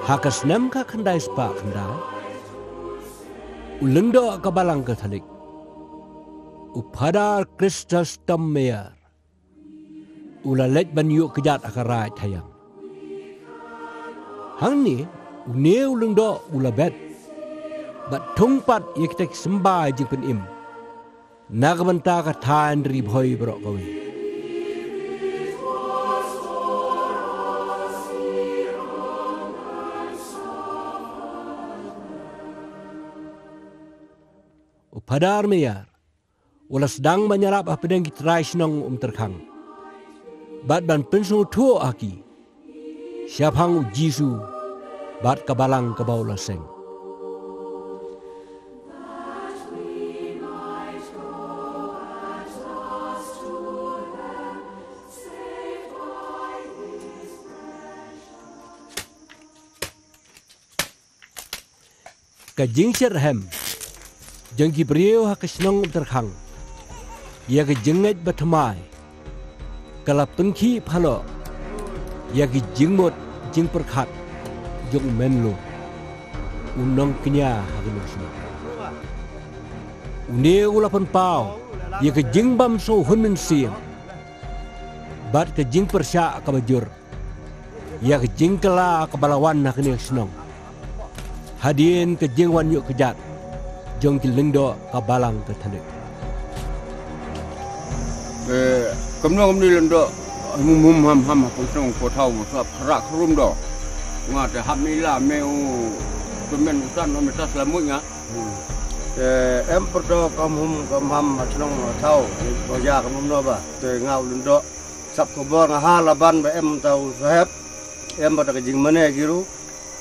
Hakas nem ka kandai spa kandai. Ulendo kabalang Katolik. Upadar Kristus tammear. Ulalet banyu kejat akarai tayang. Hang ni une ulendo ulabet. Bat tungpat yektek sembah jing pen im. Nagbanta ka tan ribhoy brok kawi. Upadar meyar. Ula sedang menyerap apa yang kita senang terkang. Bat ban pensung tuo aki. Siapang Jisu. Bat kabalang kabau laseng. Kajing serhem. Jengki beriau hak senang terkang. Ia ke jengat bertemai. Kalau pengki palo. Ia ke jengmot jeng perkat. Jeng menlo. Unong kenya hak nusna. Une ulapan pau. Ia ke jeng bam so hunmen siang. Bat ke jeng persya kabajur. Ia ke jeng kela kabalawan hak senang. Hadien ke jeng wan yuk kejat. Jong kilengdo kabalang Katolik. Kamno lendo mum ham pusong ko tau sap rak rum do. Ngate ham nila meu kemen usan no meta selamunya. Em perdo kam ham senong tau ko ya kam no ba. Te ngau lendo sap ko bo ngaha laban ba em tau sahab. Em pada kejing mane giru.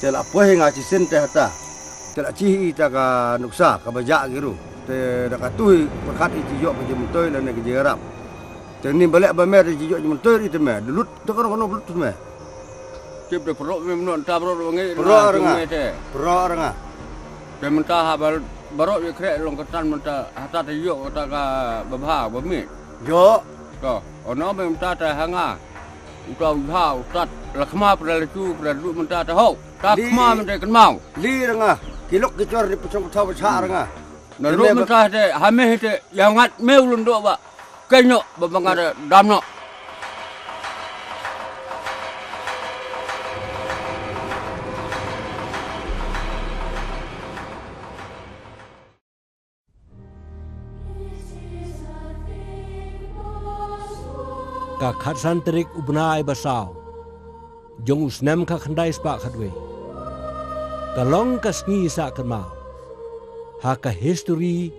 Tel apa yang ngaci sente hata. Tel aci ita ka nuksa ka baja giru. Te da katui perkat iti yo ke jemtoy lan ke jerap. Te ni balik ba mer iti yo jemtoy ite me. Delut te kono belut me. Tip de perok me non ta perok ngi. Perok nga. Te mentah habal barok ye krek long ketan mentah hata te yo ta ka babha ba mi. Yo. Ko ono me mentah ta hanga. Utau ha utat lakma pral tu pral du mentah ta ho. Ta kma mentah kan mau. Li nga. Kilok kicor di pusong tau besar nga. Nalu mentah te hameh te yang ngat meu lundo ba. Kenyo babangada damno. Ka khatsan terik ubnai basau. Jong usnem ka khandai spa khatwe. Kalong ka sngi sa kemau. Ha ka history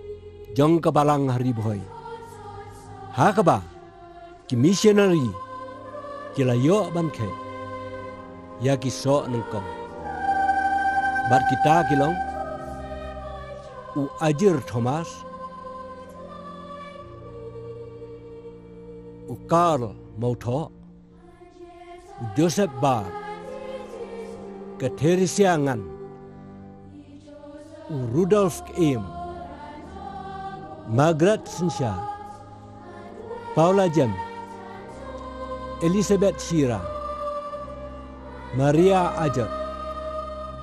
jong ka balang hari boy. Ha ka ba ki missionary ki la yo ban khe. Ya ki so nang kom. Bat kita kilong u ajir Thomas u Karl Mauto u Joseph Bar ke Teresiangan u Rudolf Im Margaret Sinsha Paula Jem Elizabeth Shira Maria Ajak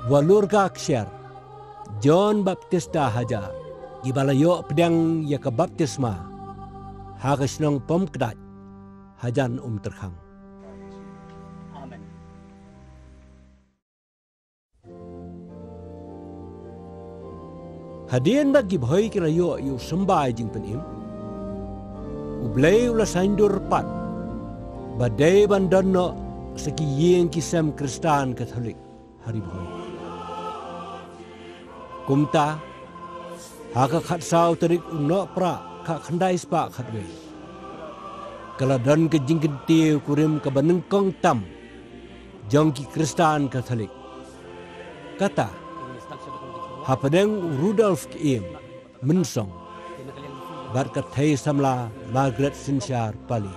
Walurga Kshar John Baptista Hajar Gibalayo pedang ya ke baptisma Hagasnong pomkedat Hajan terkang. Amen. Hadian bagi boy kira yo sembah jing penim. Ublay ula saindur pat. Badai bandono seki yeng kisam Kristan Katolik hari boy. Kumta haka khatsau terik uno pra ka khandai spa khatwe. Kaladan ke jingkentiu kurim ke banengkong tam jongki Kristan Katolik. Kata hapadeng Rudolf Im mensong berkat thai samla Margaret Sinshar Pali.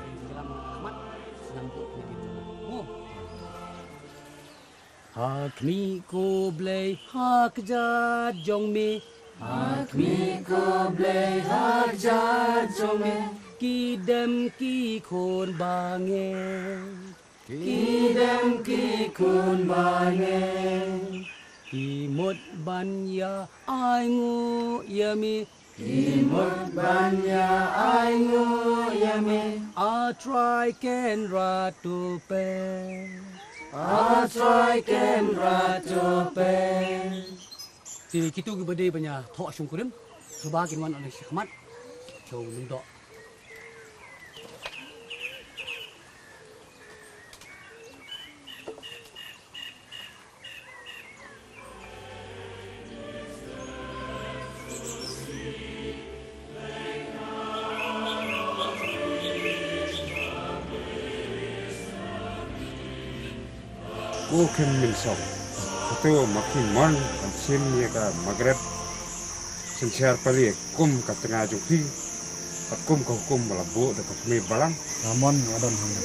Hak mi ko blay hak jat jong mi. Hak mi ko blay hak jat jong mi. Ki dem ki khôn ba nghe Kidem ki kun bange Imut banya aingu yami Imut banya aingu yami I try ken ratu pe I try ken ratu pe Thì kita pergi berdiri banyak thok syukurim sebagian wan oleh Syekh Ahmad Chow Lundok Ken Milsong, itu makin mon, kansim ni ka Maghreb, sensiar pali kum ka tengah jufi, kum ka hukum balabu dekat mi balang, Ramon adon hang.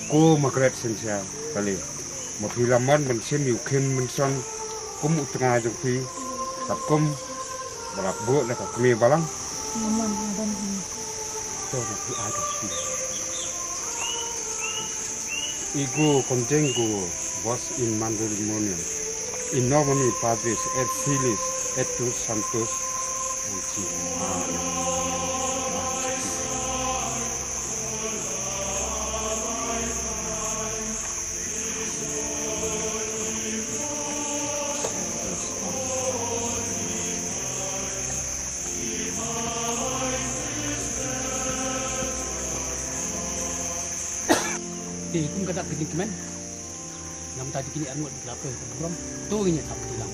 ko Maghreb sensiar pali, makin lamon mensim Ken Milsong, kum tengah jufi, kum balabu dekat mi balang, Ramon adon hang. tu makin ada. Igu konjenggu was in Mandalorian. In nomini Padres et Filis et Dos Santos. Thì cũng kada kerja kemen. Nam tadi kini anu di kelapa program tu nya tak hilang.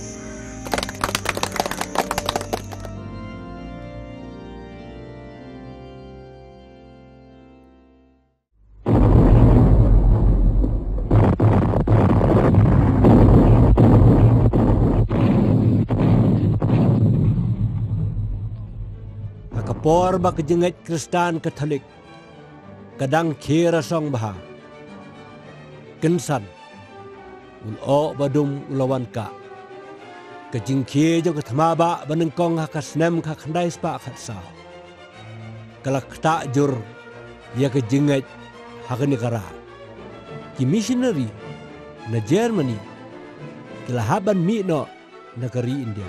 Akapor ba kejenget Kristen Katolik kadang kira song bah kensan ulo badum ulawan ka kejingkie jo ketmaba banengkong hakasnem ka khandai spa khatsa kalak ta jur ya kejinget hakani kara ki missionary na Germany kelahaban mi no negeri India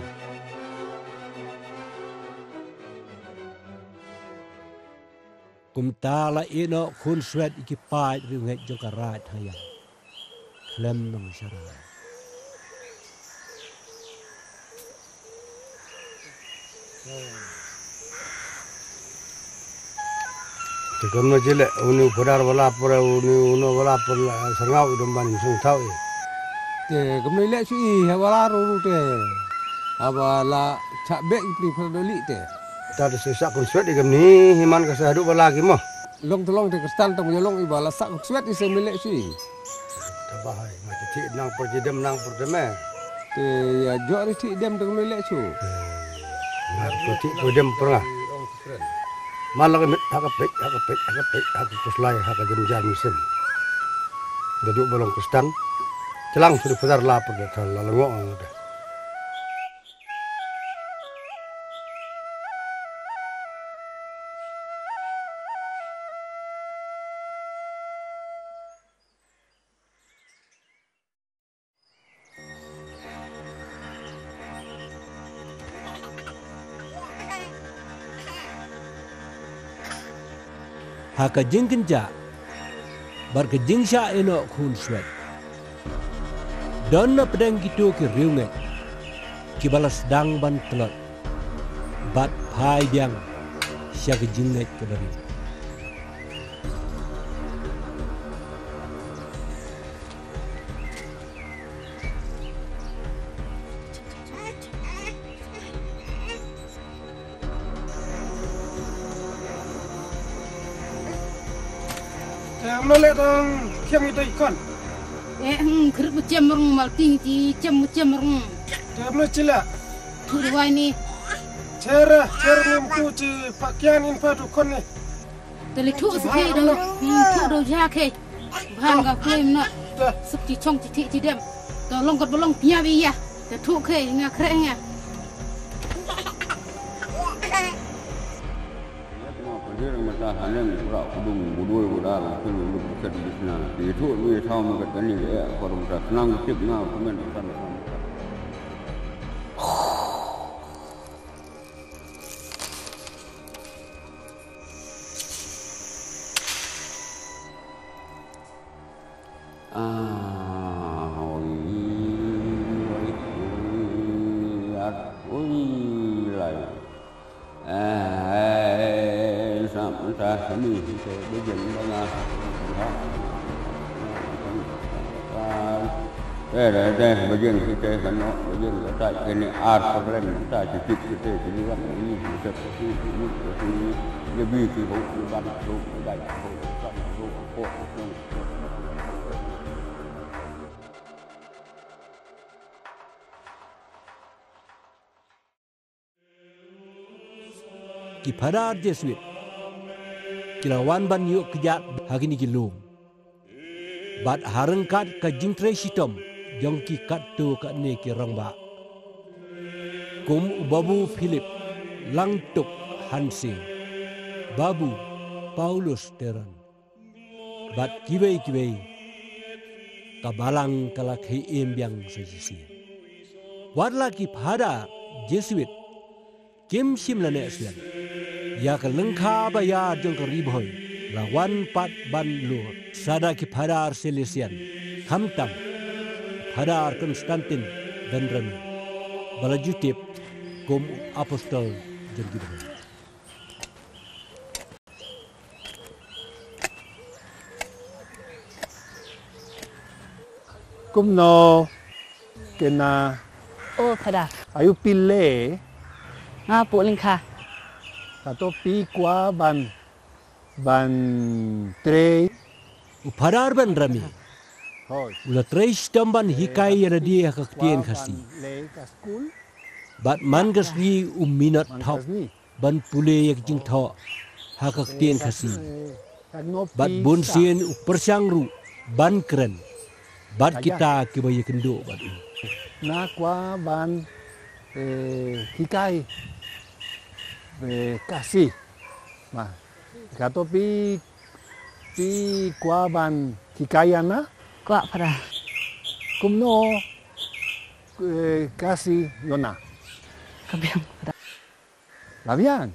kumtala ino kun swet ikipai ringet jo karat hayang lem nang syara Tikam na jile uni pudar wala pura uni uno wala pura sangau domban sung tau. Te kemai lek sui wala ru te. Abala cak bek pri perdoli te. Tadi sesak kun swet ikam ni himan kasahadu wala ki mah. Long tolong te kestan tong yolong ibala sak swet ise melek sui. Tabahai mati ti nang perjedem nang perdeme. Te ya jok ri tik dem tong melek su. Ngar ti perdem pernah. Malah mit hakapek aku keslai hakajam jar musim. Daduk balong kestan. Celang sudah putar lapar dah lalengok dah. haka jingkinja bar ke jingsha eno kun swet donna pedang gitu ki riunge ki balas dang ban telot bat pai biang sya ke jinget ke dari Mlolek tong siang itu ikon. Kerap cemrung malting ti cemrung. Tablo cila. Turwai ni. Cara ngumku ci pakaian info kon ni. Tali tu sepi dah. Tu dah jaket. Bahan gak klaim nak. Seperti cong titik dem. Tolong kat belong punya biya. Tu ke ngak kerengnya. Dia ta hanen ra kudung budul budal kun lu bukan bisna itu lu tahu mengatakan ni ya forum ta senang tip na komen urusan kami kita berjalan dengan berjalan kita kena berjalan kita kena art problem kita cuci kita jadi orang ini seperti ini lebih kita banyak baik Kipadar Jesuit kilawan ban yuk kejat hari ni kilung. Bat harengkat ke jingtre sitom jong ki kat tu kat ne ki rangba. Kum babu Philip langtuk Hansing. Babu Paulus Teran. Bat kiwei kabalang kalak hei embyang sejisi. Wadla kipada Jesuit kim sim lane aslan. Ya ke lengkha bayar jong ke riboy lawan pat ban lur sada ki phadar Selesian hamtam phadar Konstantin dan Rami balajutip kum apostol jergi. Kumno kena phada ayu pile ngapu lingkha atau pi kwa ban tre Phadar ban Rami ula tres tamban hikai yana dia kaktian khasi bat man gasri minat thau ban pule yak jing tho ha kaktian khasi bat bun sien persang ru ban keren bat kita ke bayi kendo bat na kwa ban hikai kasih mah kata pi kwa ban hikayana kwa phada kumno kasih yona kabiang phada labian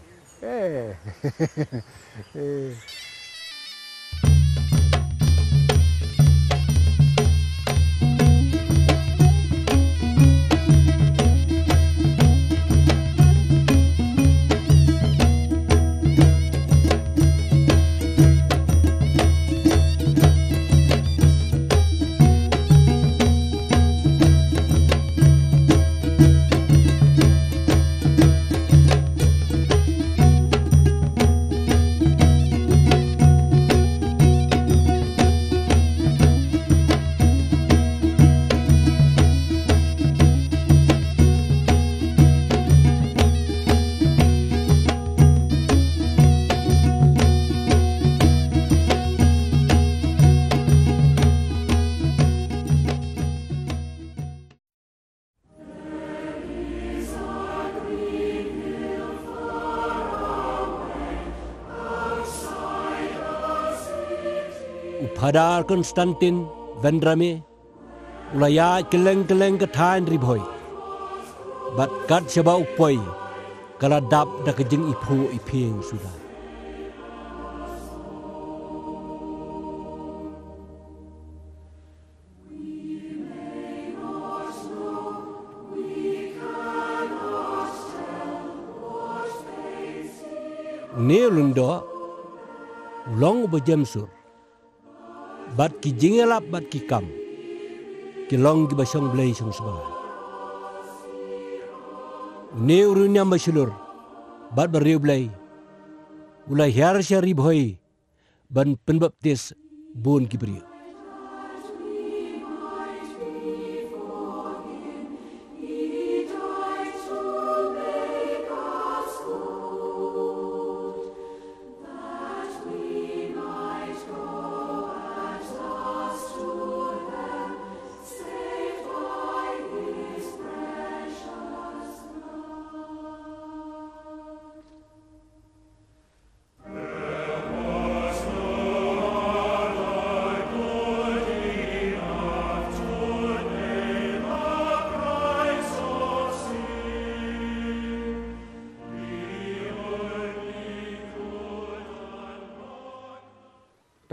Phadar Konstantin van Rame ulaya keleng ketain riboy bat kat seba upoi kala dap da kejeng ipu iping sudah Neulundo ulong bejamsur bat ki jingelap bat ki kam ki long ki basong blay song sebagai neurunya masyulur bat beriu blay ulai hiar syari boy ban penbaptis bun ki beriu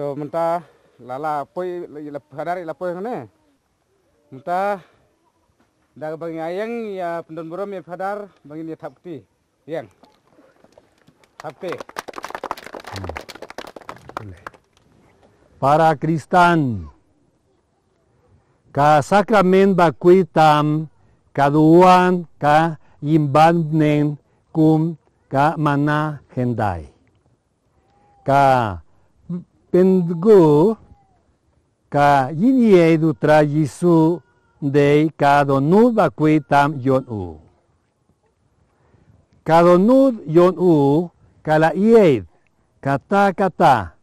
to mentah lala poi hadari la poi ngane. Mentah dah bagi ayang ya pendon buram ya hadar bagi dia tapti. Yang. Tapti. Para Kristen, ka sakramen bakwitam kaduan ka yimbanen kum ka mana henday. Ka pendugo ka yinye dutra Yesu de kadonu bakwitam yonu. Kadonu yonu kala ied kata-kata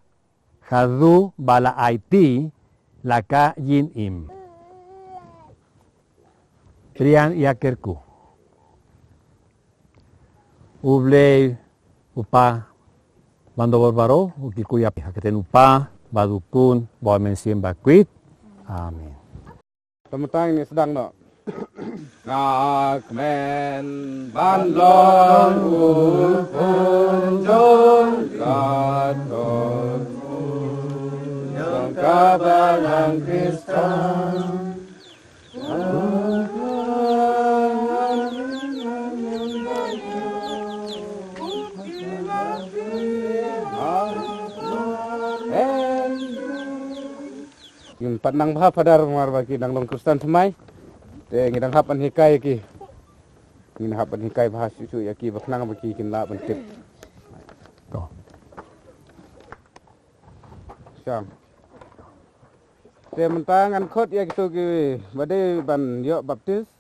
hadu bala IT laka yin im. Trian yakerku. Uble upa bando barbaro ukikuya haketen upa badukun bomen sim bakwit. Amin. Pemetang ini sedang no. Ngakmen bandlon ulpun jon kadon yang kabalang Kristen. Yung pandang bahap hadar marbaki dang long Kristen semai. Te ngidang hapan hikai ki. Ngin hapan hikai bahas susu yaki baknang baki kin la bentip. To. Syam. Te mentangan khot ya gitu ki bade ban yo baptis.